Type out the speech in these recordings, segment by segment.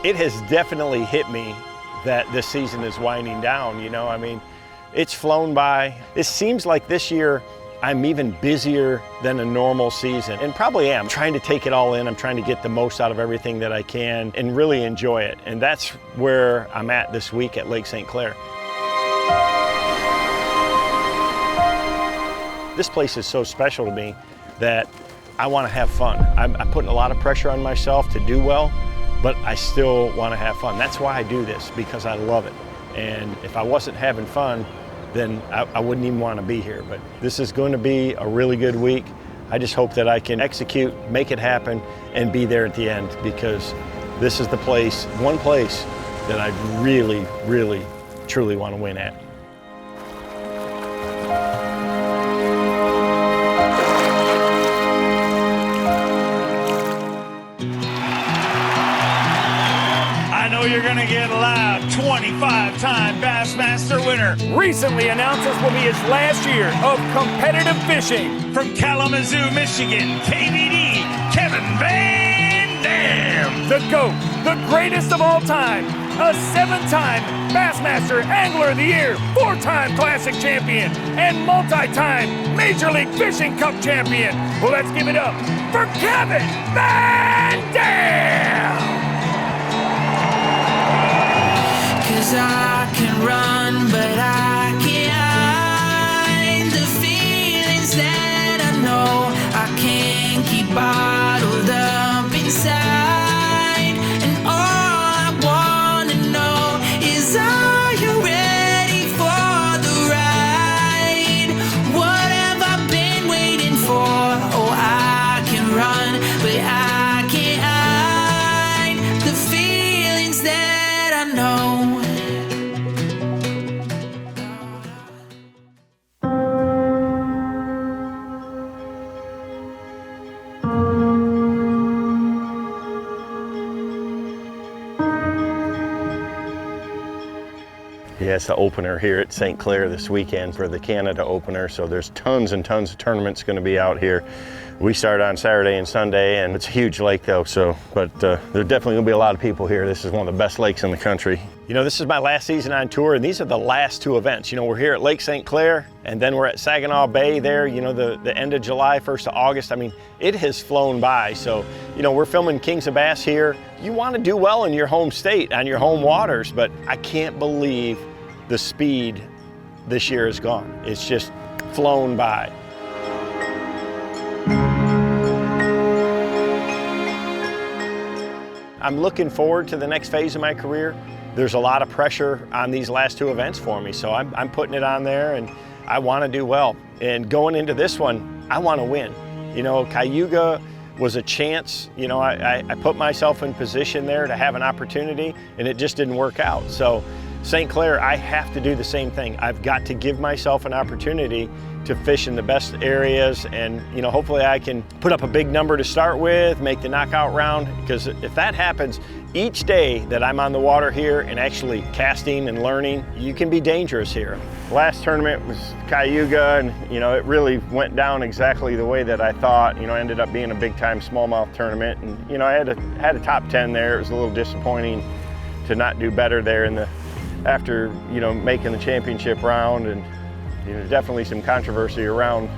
It has definitely hit me that this season is winding down, you know, I mean, it's flown by. It seems like this year I'm even busier than a normal season, and probably am. I'm trying to take it all in. I'm trying to get the most out of everything that I can and really enjoy it. And that's where I'm at this week at Lake St. Clair. This place is so special to me that I want to have fun. I'm putting a lot of pressure on myself to do well, but I still want to have fun. That's why I do this, because I love it. And if I wasn't having fun, then I wouldn't even want to be here. But this is going to be a really good week. I just hope that I can execute, make it happen, and be there at the end, because this is the place, one place that I really, really, truly want to win at. You're gonna get a live 25-time Bassmaster winner. Recently announced this will be his last year of competitive fishing. From Kalamazoo, Michigan, KBD, Kevin VanDam. The GOAT, the greatest of all time, a 7-time Bassmaster Angler of the Year, 4-time Classic champion, and multi-time Major League Fishing Cup champion. Well, let's give it up for Kevin VanDam. I can run, but I can't hide the feelings that I know I can't keep bottled up inside. And all I wanna know is, are you ready for the ride? What have I been waiting for? Oh, I can run, but I can't hide the feelings that I know. Yeah, it's the opener here at St. Clair this weekend for the Canada opener. So there's tons and tons of tournaments going to be out here. We start on Saturday and Sunday, and it's a huge lake though. But there's definitely going to be a lot of people here. This is one of the best lakes in the country. You know, this is my last season on tour, and these are the last 2 events. You know, we're here at Lake St. Clair, and then we're at Saginaw Bay there, you know, the end of July, 1st of August. I mean, it has flown by. So, you know, we're filming Kings of Bass here. You want to do well in your home state, on your home waters, but I can't believe the speed this year is gone. It's just flown by. I'm looking forward to the next phase of my career. There's a lot of pressure on these last 2 events for me, so I'm putting it on there, and I want to do well. And going into this one, I want to win. You know, Cayuga was a chance. You know, I put myself in position there to have an opportunity, and it just didn't work out. So St. Clair, I have to do the same thing. I've got to give myself an opportunity to fish in the best areas, and you know, hopefully I can put up a big number to start with, make the knockout round, because if that happens, each day that I'm on the water here and actually casting and learning, you can be dangerous here. Last tournament was Cayuga, and you know, it really went down exactly the way that I thought. You know, ended up being a big time smallmouth tournament, and you know, I had a top 10 there. It was a little disappointing to not do better there after, you know, making the championship round, and you know, definitely some controversy around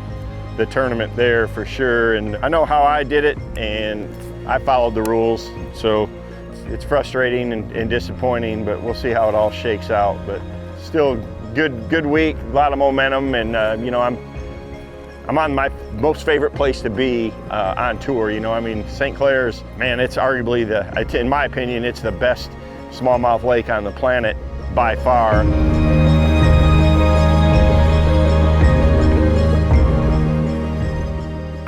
the tournament there for sure. And I know how I did it, and I followed the rules. So it's frustrating and disappointing, but we'll see how it all shakes out. But still good week, a lot of momentum, and you know, I'm on my most favorite place to be on tour. You know, I mean, St. Clair's, man, it's arguably in my opinion, it's the best smallmouth lake on the planet by far.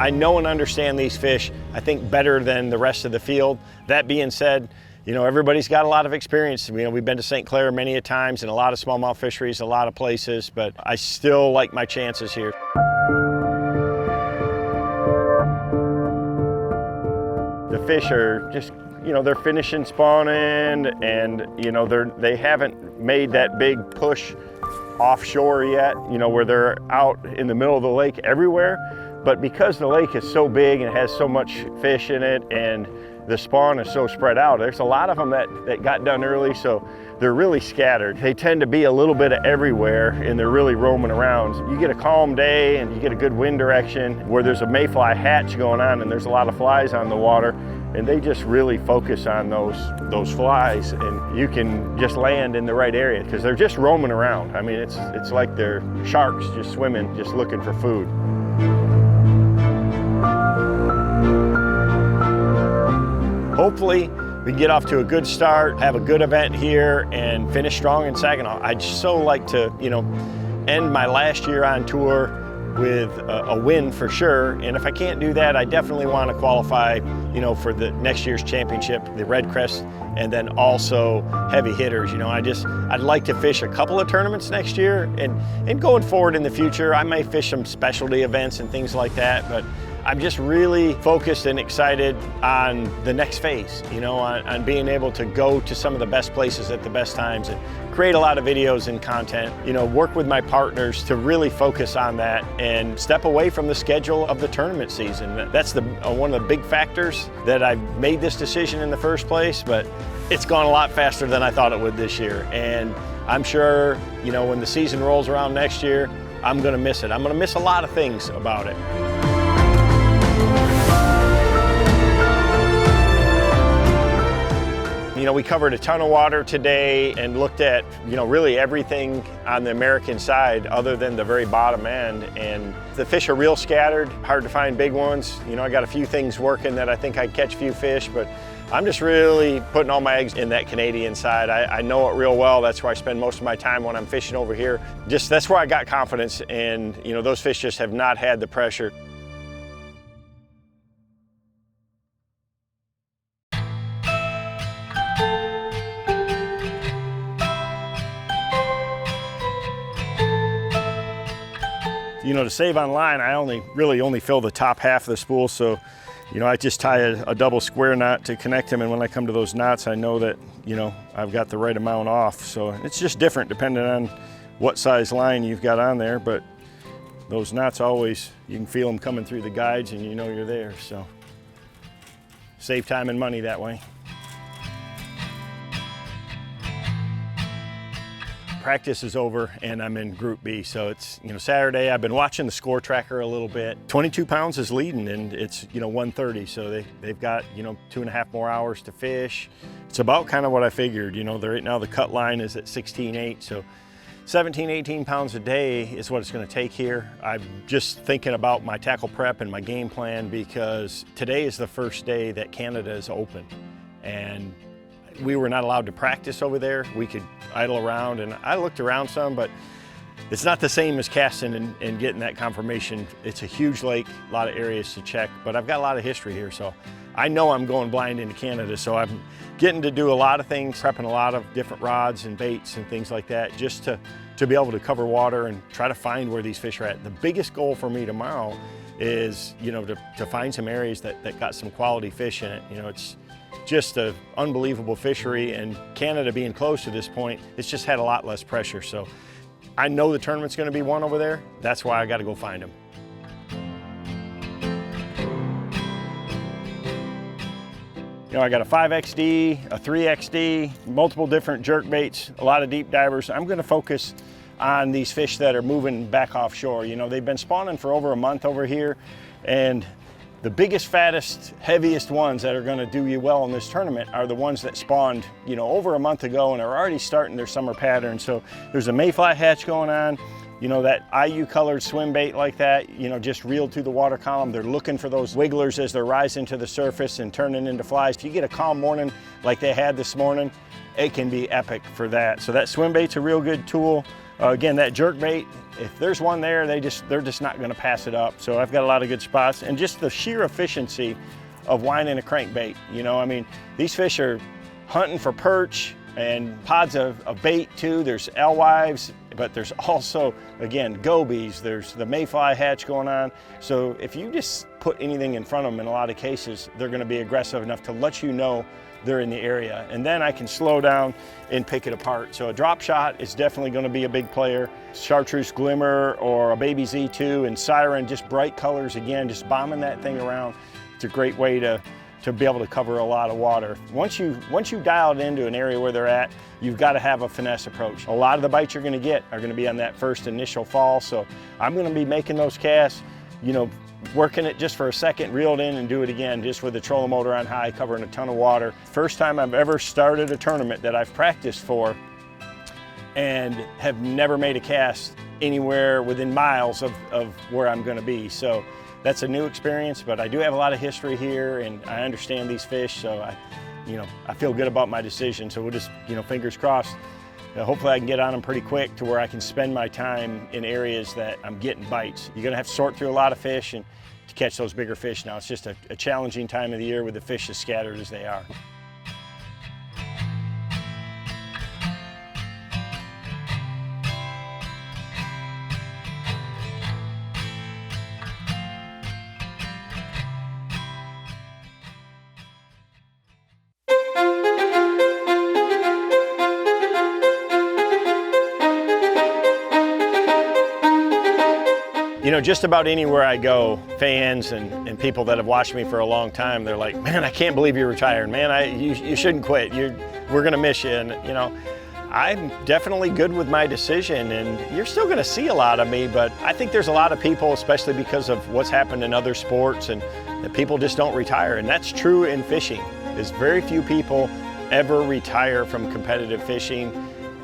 I know and understand these fish, I think, better than the rest of the field. That being said, you know, everybody's got a lot of experience. You know, we've been to St. Clair many a times and a lot of smallmouth fisheries, a lot of places, but I still like my chances here. The fish are just, you know, they're finishing spawning, and you know, they haven't made that big push offshore yet, you know, where they're out in the middle of the lake everywhere. But because the lake is so big and has so much fish in it, and the spawn is so spread out. There's a lot of them that got done early, so they're really scattered. They tend to be a little bit of everywhere, and they're really roaming around. You get a calm day and you get a good wind direction where there's a mayfly hatch going on and there's a lot of flies on the water, and they just really focus on those flies, and you can just land in the right area because they're just roaming around. I mean, it's like they're sharks just swimming, just looking for food. Hopefully, we can get off to a good start, have a good event here, and finish strong in Saginaw. I'd so like to, end my last year on tour with a win for sure. And if I can't do that, I definitely want to qualify, for the next year's championship, the Red Crest, and then also heavy hitters. I'd like to fish a couple of tournaments next year, and going forward in the future, I may fish some specialty events and things like that, but I'm just really focused and excited on the next phase, on being able to go to some of the best places at the best times and create a lot of videos and content, work with my partners to really focus on that and step away from the schedule of the tournament season. That's one of the big factors that I made this decision in the first place, but it's gone a lot faster than I thought it would this year. And I'm sure, when the season rolls around next year, I'm gonna miss it. I'm gonna miss a lot of things about it. We covered a ton of water today and looked at, really everything on the American side other than the very bottom end. And the fish are real scattered, hard to find big ones. I got a few things working that I think I'd catch a few fish, but I'm just really putting all my eggs in that Canadian side. I know it real well. That's where I spend most of my time when I'm fishing over here. That's where I got confidence, and those fish just have not had the pressure. To save on line, I really only fill the top half of the spool, so I just tie a double square knot to connect them, and when I come to those knots, I know that I've got the right amount off. So it's just different depending on what size line you've got on there, but those knots always, you can feel them coming through the guides and you're there, so save time and money that way. Practice is over and I'm in Group B, so it's Saturday. I've been watching the score tracker a little bit. 22 pounds is leading, and it's 130, so they've got 2.5 more hours to fish. It's about kind of what I figured. Right now the cut line is at 16.8, so 17, 18 pounds a day is what it's going to take here. I'm just thinking about my tackle prep and my game plan because today is the first day that Canada is open, and we were not allowed to practice over there. We could idle around, and I looked around some, but it's not the same as casting and getting that confirmation. It's a huge lake, a lot of areas to check, but I've got a lot of history here, so I know I'm going blind into Canada, so I'm getting to do a lot of things, prepping a lot of different rods and baits and things like that, just to be able to cover water and try to find where these fish are at. The biggest goal for me tomorrow is, to find some areas that got some quality fish in it. It's just an unbelievable fishery, and Canada being close to this point, it's just had a lot less pressure. So I know the tournament's going to be won over there. That's why I got to go find them. I got a 5XD, a 3XD, multiple different jerk baits, a lot of deep divers. I'm going to focus on these fish that are moving back offshore. They've been spawning for over a month over here, and the biggest, fattest, heaviest ones that are going to do you well in this tournament are the ones that spawned, over a month ago and are already starting their summer pattern. So there's a mayfly hatch going on, that IU colored swim bait like that, just reeled through the water column. They're looking for those wigglers as they're rising to the surface and turning into flies. If you get a calm morning like they had this morning, it can be epic for that. So that swim bait's a real good tool. Again, that jerk bait, if there's one there, they're just not going to pass it up. So I've got a lot of good spots, and just the sheer efficiency of winding a crankbait. These fish are hunting for perch and pods of bait too. There's alewives, but there's also, again, gobies. There's the mayfly hatch going on. So if you just put anything in front of them, in a lot of cases, they're going to be aggressive enough to let you know they're in the area, and then I can slow down and pick it apart. So a drop shot is definitely going to be a big player. Chartreuse Glimmer or a Baby Z2 and Siren, just bright colors, again, just bombing that thing around. It's a great way to to be able to cover a lot of water. Once you dial it into an area where they're at, you've got to have a finesse approach. A lot of the bites you're going to get are going to be on that first initial fall, so I'm going to be making those casts, you know, working it just for a second, reel it in and do it again, just with the trolling motor on high, covering a ton of water. First time I've ever started a tournament that I've practiced for and have never made a cast anywhere within miles of where I'm going to be. So that's a new experience, but I do have a lot of history here and I understand these fish, so I feel good about my decision. So we'll just, fingers crossed, hopefully I can get on them pretty quick to where I can spend my time in areas that I'm getting bites. You're going to have to sort through a lot of fish and to catch those bigger fish now. It's just a challenging time of the year with the fish as scattered as they are. Just about anywhere I go, fans and people that have watched me for a long time, they're like, man, I can't believe you're retiring. Man, you shouldn't quit. We're gonna miss you. And I'm definitely good with my decision, and you're still gonna see a lot of me, but I think there's a lot of people, especially because of what's happened in other sports, and that people just don't retire. And that's true in fishing. There's very few people ever retire from competitive fishing.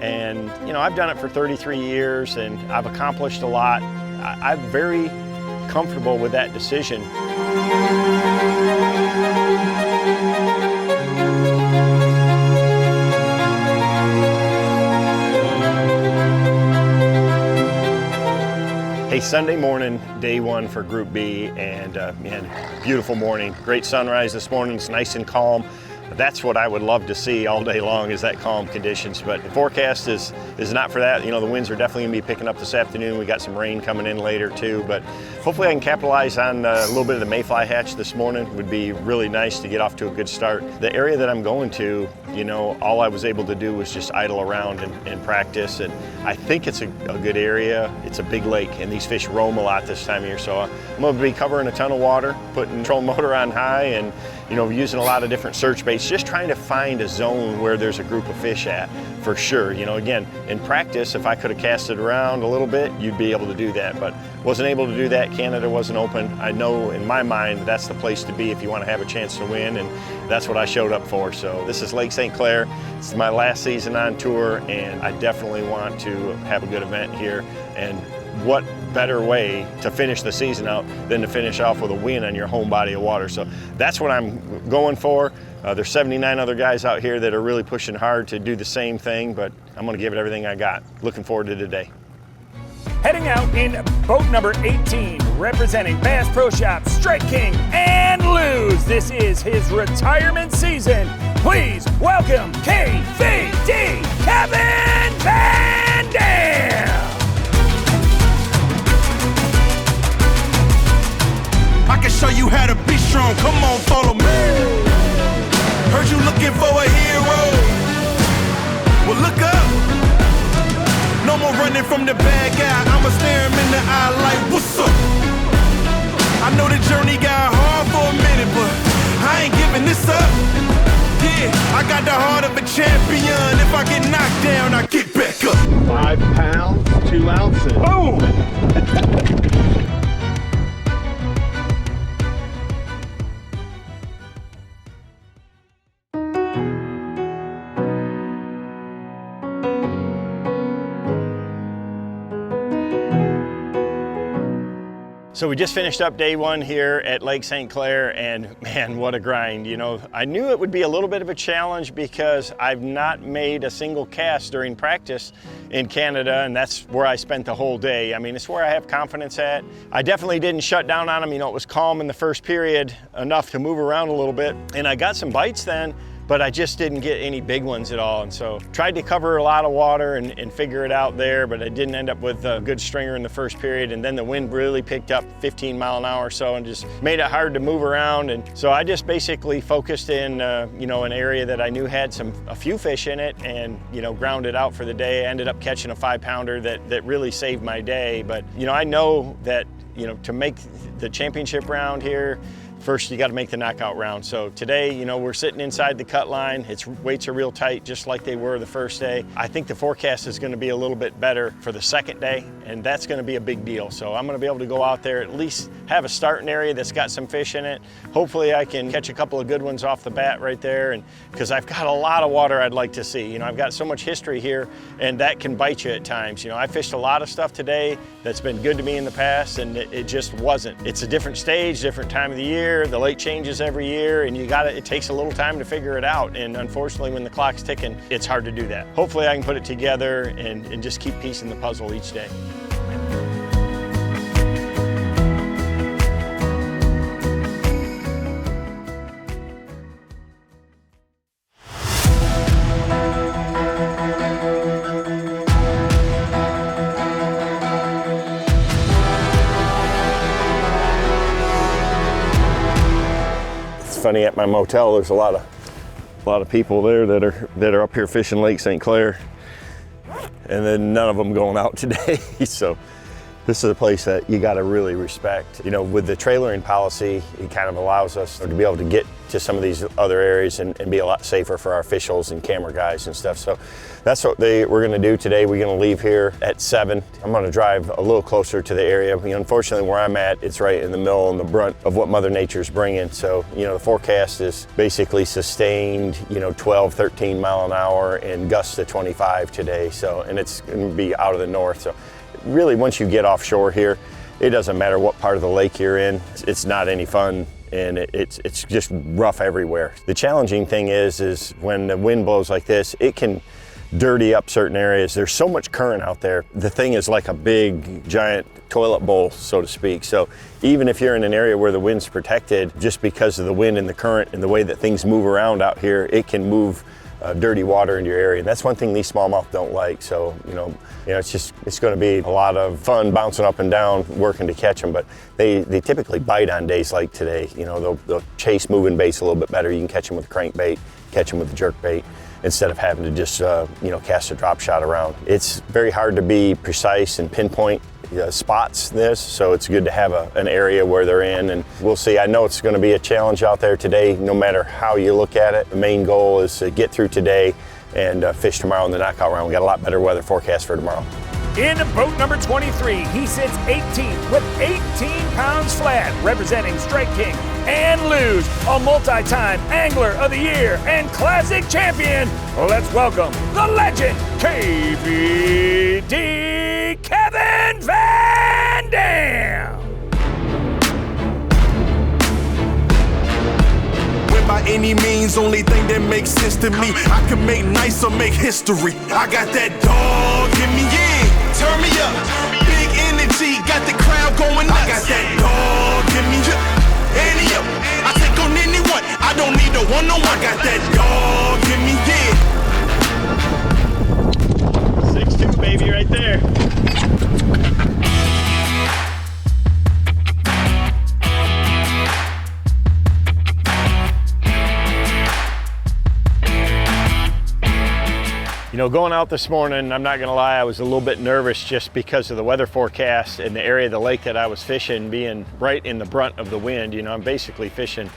And I've done it for 33 years and I've accomplished a lot. I'm very comfortable with that decision. Hey, Sunday morning, day one for Group B, and man, beautiful morning. Great sunrise this morning, it's nice and calm. That's what I would love to see all day long, is that calm conditions, but the forecast is not for that. The winds are definitely gonna be picking up this afternoon. We got some rain coming in later too, but hopefully I can capitalize on a little bit of the mayfly hatch this morning. Would be really nice to get off to a good start. The area that I'm going to, all I was able to do was just idle around and practice, and I think it's a good area. It's a big lake, and these fish roam a lot this time of year, so I'm gonna be covering a ton of water, putting the trolling motor on high, and using a lot of different search baits, just trying to find a zone where there's a group of fish at, for sure. Again, in practice, if I could have cast it around a little bit, you'd be able to do that, but wasn't able to do that. Canada wasn't open. I know in my mind that's the place to be if you want to have a chance to win, and that's what I showed up for. So this is Lake St. Clair. It's my last season on tour, and I definitely want to have a good event here. And what better way to finish the season out than to finish off with a win on your home body of water. So that's what I'm going for. There's 79 other guys out here that are really pushing hard to do the same thing, but I'm gonna give it everything I got. Looking forward to today. Heading out in boat number 18, representing Bass Pro Shops, Strike King, and Lose. This is his retirement season. Please welcome KVD, Kevin VanDam. I can show you how to be strong, come on, follow me. Heard you looking for a hero. Well, look up. No more running from the bad guy. I'ma stare him in the eye like, what's up? I know the journey got hard for a minute, but I ain't giving this up. Yeah, I got the heart of a champion. If I get knocked down, I get back up. 5 pounds, 2 ounces. Boom! So we just finished up day one here at Lake St. Clair, and man, what a grind. I knew it would be a little bit of a challenge because I've not made a single cast during practice in Canada, and that's where I spent the whole day. I mean, it's where I have confidence at. I definitely didn't shut down on them. It was calm in the first period, enough to move around a little bit, and I got some bites then, but I just didn't get any big ones at all. And so tried to cover a lot of water and figure it out there, but I didn't end up with a good stringer in the first period. And then the wind really picked up 15 mile an hour or so and just made it hard to move around. And so I just basically focused in, an area that I knew had a few fish in it, and, grounded out for the day. I ended up catching a 5-pounder that really saved my day. But, I know that, to make the championship round here, first you got to make the knockout round. So today, you know, we're sitting inside the cut line. Weights are real tight, just like they were the first day. I think the forecast is going to be a little bit better for the second day, and that's going to be a big deal. So I'm going to be able to go out there, at least have a starting area that's got some fish in it. Hopefully I can catch a couple of good ones off the bat right there, and because I've got a lot of water I'd like to see. You know, I've got so much history here, and that can bite you at times. You know, I fished a lot of stuff today that's been good to me in the past, and it just wasn't. It's a different stage, different time of the year. The lake changes every year, and it takes a little time to figure it out. And unfortunately, when the clock's ticking, it's hard to do that. Hopefully I can put it together and just keep piecing the puzzle each day. Funny, at my motel there's a lot of people there that are up here fishing Lake St. Clair, and then none of them going out today. So this is a place that you got to really respect. You know, with the trailering policy, it kind of allows us to be able to get to some of these other areas and be a lot safer for our officials and camera guys and stuff. So that's what we're going to do today. We're going to leave here at 7. I'm going to drive a little closer to the area. You know, unfortunately, where I'm at, it's right in the middle and the brunt of what Mother Nature's bringing. So, you know, the forecast is basically sustained, you know, 12, 13 mile an hour and gusts to 25 today. So, and it's going to be out of the north. So really, once you get offshore here, it doesn't matter what part of the lake you're in. It's not any fun, and it's just rough everywhere. The challenging thing is when the wind blows like this, it can dirty up certain areas. There's so much current out there. The thing is like a big, giant toilet bowl, so to speak. So even if you're in an area where the wind's protected, just because of the wind and the current and the way that things move around out here, it can move dirty water into your area. And that's one thing these smallmouth don't like. So, you know, it's going to be a lot of fun bouncing up and down, working to catch them. But they typically bite on days like today. You know, they'll chase moving baits a little bit better. You can catch them with a crankbait, catch them with a jerk bait, instead of having to just, you know, cast a drop shot around. It's very hard to be precise and pinpoint spots this, so it's good to have an area where they're in, and we'll see. I know it's going to be a challenge out there today, no matter how you look at it. The main goal is to get through today and fish tomorrow in the knockout round. We got a lot better weather forecast for tomorrow. In boat number 23, he sits 18th with 18 pounds flat, representing Strike King and Lose, a multi-time Angler of the Year and Classic Champion. Let's welcome the legend, KBD Kevin VanDam. By any means, only thing that makes sense to me. I can make nice or make history. I got that dog in me, yeah. Turn me up. Big energy, got the crowd going nuts. I got that dog in me, yeah. Ante up. I take on anyone. I don't need a one-on-one. I got that dog in me, yeah. 6'2", baby, right there. You know, going out this morning, I'm not gonna lie, I was a little bit nervous just because of the weather forecast and the area of the lake that I was fishing being right in the brunt of the wind. You know, I'm basically fishing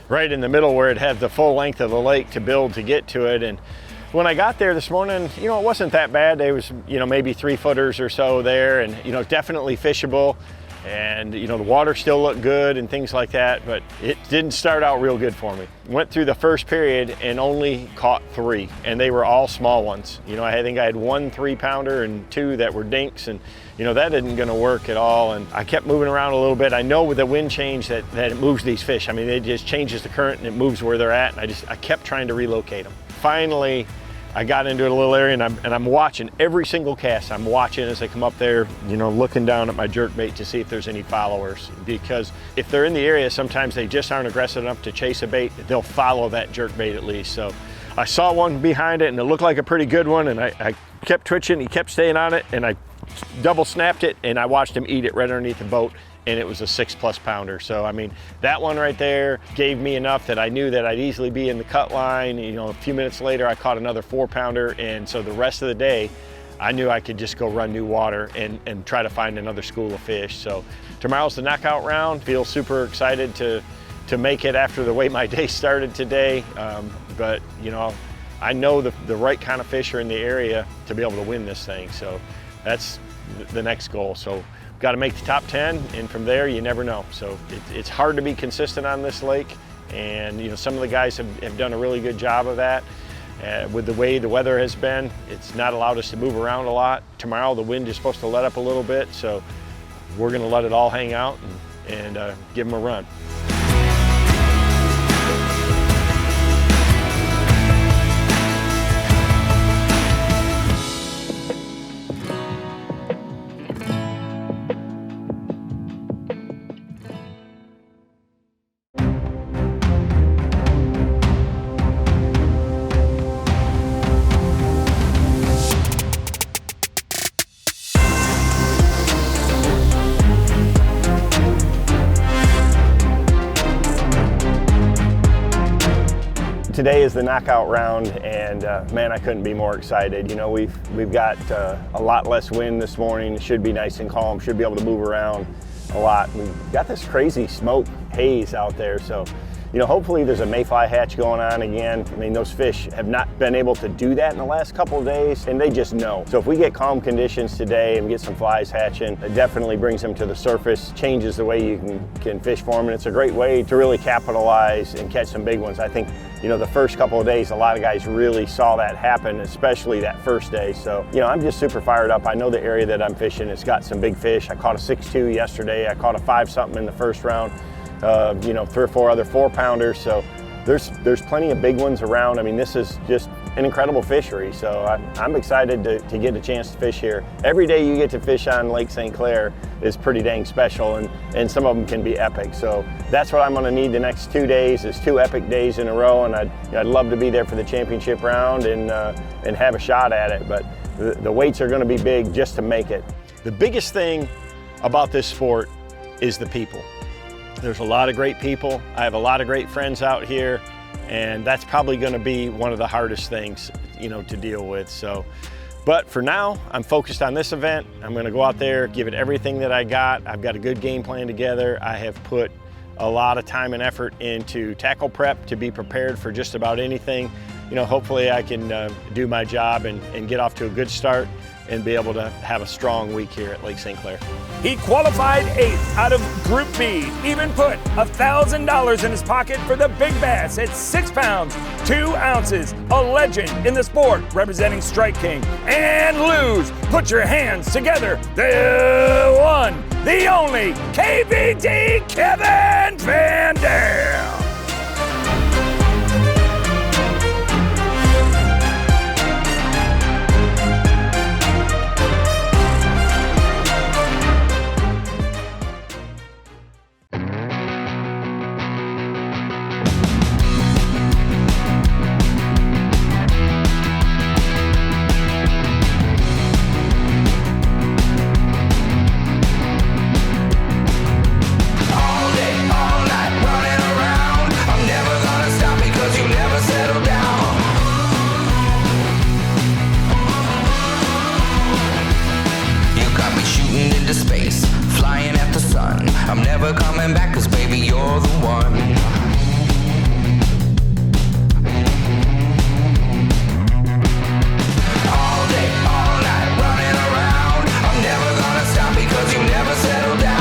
right in the middle where it had the full length of the lake to build to get to it. And when I got there this morning, you know, it wasn't that bad. There was, you know, maybe 3-footers or so there, and, you know, definitely fishable. And, you know, the water still looked good and things like that, but it didn't start out real good for me. Went through the first period and only caught 3, and they were all small ones. You know, I think I had 1 3-pounder and 2 that were dinks, and, you know, that isn't gonna work at all. And I kept moving around a little bit. I know with the wind change that it moves these fish. I mean, it just changes the current and it moves where they're at, and I kept trying to relocate them. Finally, I got into a little area, and I'm watching every single cast. I'm watching as they come up there, you know, looking down at my jerkbait to see if there's any followers. Because if they're in the area, sometimes they just aren't aggressive enough to chase a bait. They'll follow that jerkbait at least. So I saw one behind it, and it looked like a pretty good one, and I kept twitching. He kept staying on it, and I double snapped it, and I watched him eat it right underneath the boat. And it was a 6+ pounder. So, I mean, that one right there gave me enough that I knew that I'd easily be in the cut line. You know, a few minutes later, I caught another 4-pounder. And so the rest of the day, I knew I could just go run new water and try to find another school of fish. So tomorrow's the knockout round. Feel super excited to to make it after the way my day started today, but you know, I know the right kind of fish are in the area to be able to win this thing. So that's the next goal. So got to make the top 10, and from there you never know. So it's hard to be consistent on this lake, and you know, some of the guys have done a really good job of that. With the way the weather has been, it's not allowed us to move around a lot. Tomorrow the wind is supposed to let up a little bit, so we're going to let it all hang out and give them a run. Today is the knockout round, and man, I couldn't be more excited. You know, we've got a lot less wind this morning. It should be nice and calm. Should be able to move around a lot. We've got this crazy smoke haze out there, so you know, hopefully there's a mayfly hatch going on again. I mean, those fish have not been able to do that in the last couple of days, and they just know. So if we get calm conditions today and get some flies hatching, it definitely brings them to the surface, changes the way you can fish for them, and it's a great way to really capitalize and catch some big ones. I think, you know, the first couple of days, a lot of guys really saw that happen, especially that first day. So, you know, I'm just super fired up. I know the area that I'm fishing, it's got some big fish. I caught a 6.2 yesterday. I caught a 5-something in the first round. You know, 3 or 4 other 4-pounders. So there's plenty of big ones around. I mean, this is just an incredible fishery. So I'm excited to get a chance to fish here. Every day you get to fish on Lake St. Clair is pretty dang special, and some of them can be epic. So that's what I'm going to need the next 2 days, is 2 epic days in a row, and I'd love to be there for the championship round and have a shot at it. But the weights are going to be big just to make it. The biggest thing about this sport is the people. There's a lot of great people. I have a lot of great friends out here, and that's probably going to be one of the hardest things, you know, to deal with. So, but for now, I'm focused on this event. I'm going to go out there, give it everything that I got. I've got a good game plan together. I have put a lot of time and effort into tackle prep to be prepared for just about anything. You know, hopefully I can do my job and get off to a good start and be able to have a strong week here at Lake St. Clair. He qualified 8th out of Group B, even put $1,000 in his pocket for the big bass at 6 pounds, 2 ounces, a legend in the sport representing Strike King. And lose, put your hands together, the one, the only, KVD Kevin VanDam. I'm never coming back, 'cause baby, you're the one. All day, all night, running around. I'm never gonna stop because you never settle down.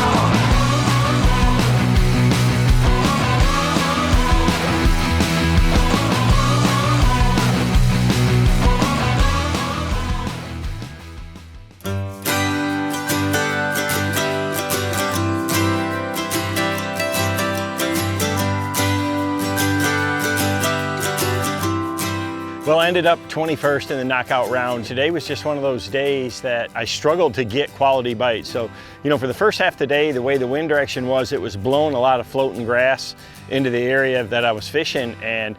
Well, I ended up 21st in the knockout round. Today was just one of those days that I struggled to get quality bites. So, you know, for the first half of the day, the way the wind direction was, it was blowing a lot of floating grass into the area that I was fishing, and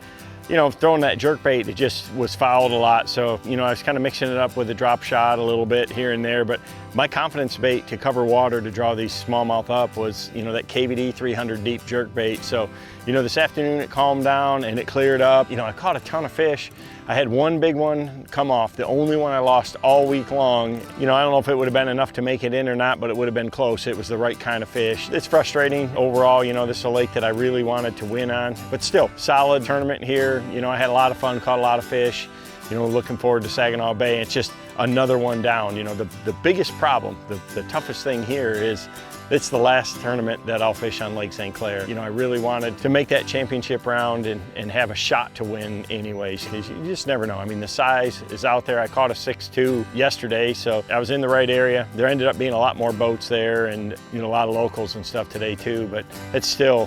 you know, throwing that jerkbait, it just was fouled a lot. So, you know, I was kind of mixing it up with a drop shot a little bit here and there, but My confidence bait to cover water to draw these smallmouth up was, that KVD 300 deep jerk bait. So, this afternoon it calmed down and it cleared up. I caught a ton of fish. I had one big one come off, the only one I lost all week long. I don't know if it would have been enough to make it in or not, but it would have been close. It was the right kind of fish. It's frustrating overall, this is a lake that I really wanted to win on, but still, solid tournament here. I had a lot of fun, caught a lot of fish. Looking forward to Saginaw Bay. It's just another one down. The biggest problem, the toughest thing here is it's the last tournament that I'll fish on Lake St. Clair. I really wanted to make that championship round and have a shot to win anyways, because you just never know. I mean, the size is out there. I caught a 6'2" yesterday, so I was in the right area. There ended up being a lot more boats there and a lot of locals and stuff today too, but it's still,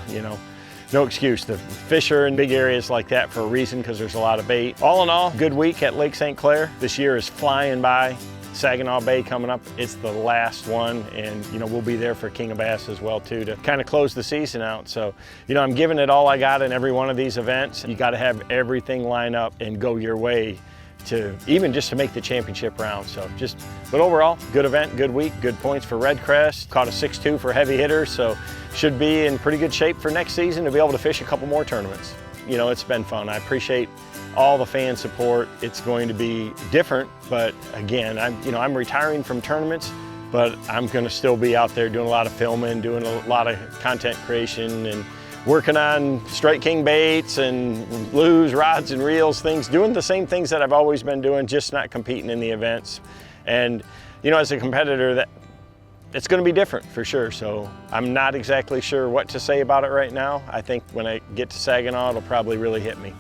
no excuse. The fish are in big areas like that for a reason, because there's a lot of bait. All in all, good week at Lake St. Clair. This year is flying by. Saginaw Bay coming up, it's the last one, and we'll be there for King of Bass as well too, to kind of close the season out. So I'm giving it all I got in every one of these events. You got to have everything line up and go your way to even just to make the championship round. But overall, good event, good week, good points for Red Crest. Caught a 6'2" for heavy hitters, so should be in pretty good shape for next season to be able to fish a couple more tournaments. It's been fun. I appreciate all the fan support. It's going to be different, but again, I'm retiring from tournaments, but I'm going to still be out there doing a lot of filming, doing a lot of content creation, and working on Strike King baits and lures, rods and reels, doing the same things that I've always been doing, just not competing in the events. And as a competitor, it's going to be different for sure. So I'm not exactly sure what to say about it right now. I think when I get to Saginaw, it'll probably really hit me.